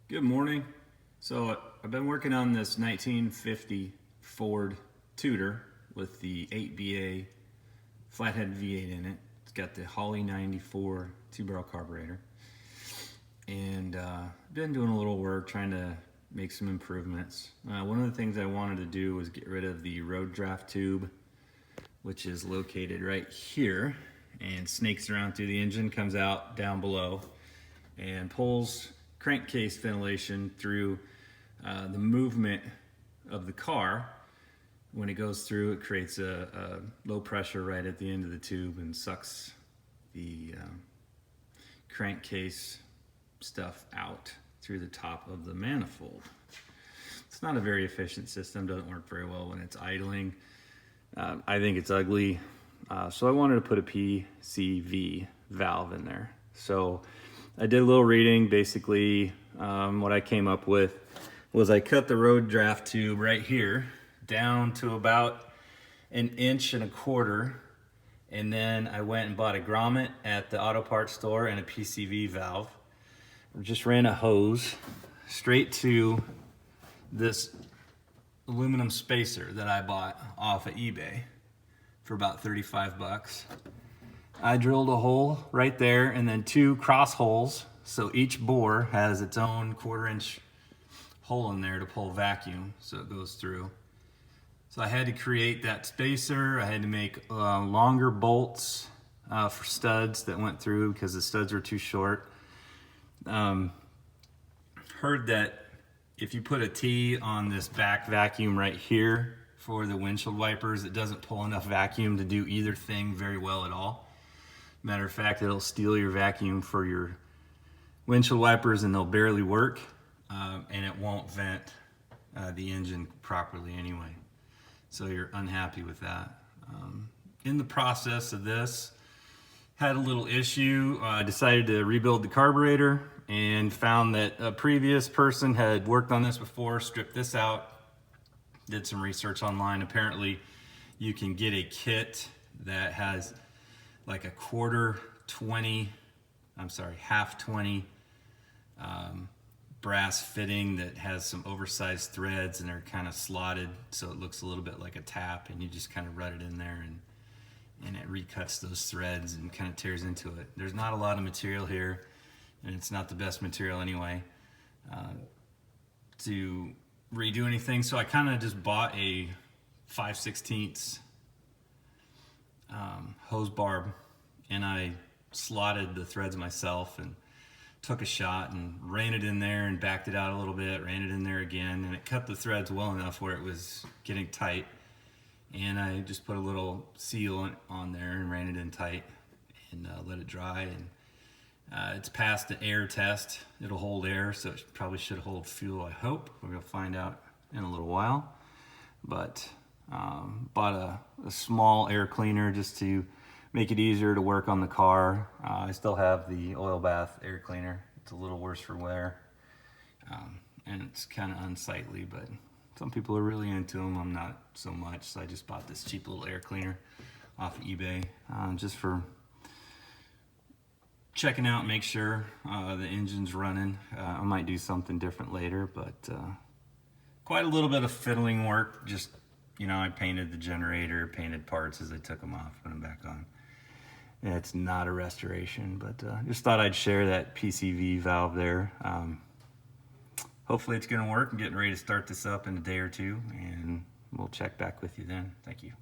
Good morning. So I've been working on this 1950 Ford Tudor with the 8BA flathead V8 in it. It's got the Holley 94 two-barrel carburetor. And been doing a little work trying to make some improvements. One of the things I wanted to do was get rid of the road draft tube, which is located right here and snakes around through the engine, comes out down below and pulls crankcase ventilation through the movement of the car. When it goes through, it creates a low pressure right at the end of the tube and sucks the crankcase stuff out through the top of the manifold. It's not a very efficient system, doesn't work very well when it's idling. I think it's ugly, so I wanted to put a PCV valve in there. So I did a little reading. Basically, what I came up with was I cut the road draft tube right here down to about 1.25 inches, and then I went and bought a grommet at the auto parts store and a PCV valve. Just ran a hose straight to this aluminum spacer that I bought off of eBay for about 35 bucks. I drilled a hole right there and then 2 cross holes, so each bore has its own 1/4 inch hole in there to pull vacuum so it goes through. So I had to create that spacer. I had to make longer bolts for studs that went through because the studs were too short. Heard that if you put a T on this back vacuum right here for the windshield wipers, it doesn't pull enough vacuum to do either thing very well at all. Matter of fact, it'll steal your vacuum for your windshield wipers and they'll barely work, and it won't vent the engine properly anyway. So you're unhappy with that. In the process of this, had a little issue. I decided to rebuild the carburetor and found that a previous person had worked on this before, stripped this out, did some research online. Apparently you can get a kit that has like a half 20 brass fitting that has some oversized threads and they're kind of slotted so it looks a little bit like a tap, and you just kind of rut it in there and it recuts those threads and kind of tears into it. There's not a lot of material here, and it's not the best material anyway to redo anything, so I kind of just bought a 5/16 hose barb and I slotted the threads myself and took a shot and ran it in there and backed it out a little bit, ran it in there again, and it cut the threads well enough where it was getting tight, and I just put a little seal on there and ran it in tight and let it dry, and it's passed the air test. It'll hold air, so it probably should hold fuel, I hope. We're gonna find out in a little while. But bought a small air cleaner just to make it easier to work on the car. I still have the oil bath air cleaner. It's a little worse for wear, and it's kind of unsightly, but some people are really into them. I'm not so much, so I just bought this cheap little air cleaner off of eBay just for checking out, make sure the engine's running. I might do something different later, but quite a little bit of fiddling work. Just, I painted the generator, painted parts as I took them off, put them back on. And it's not a restoration, but just thought I'd share that PCV valve there. Hopefully it's gonna work. I'm getting ready to start this up in a day or two, and we'll check back with you then. Thank you.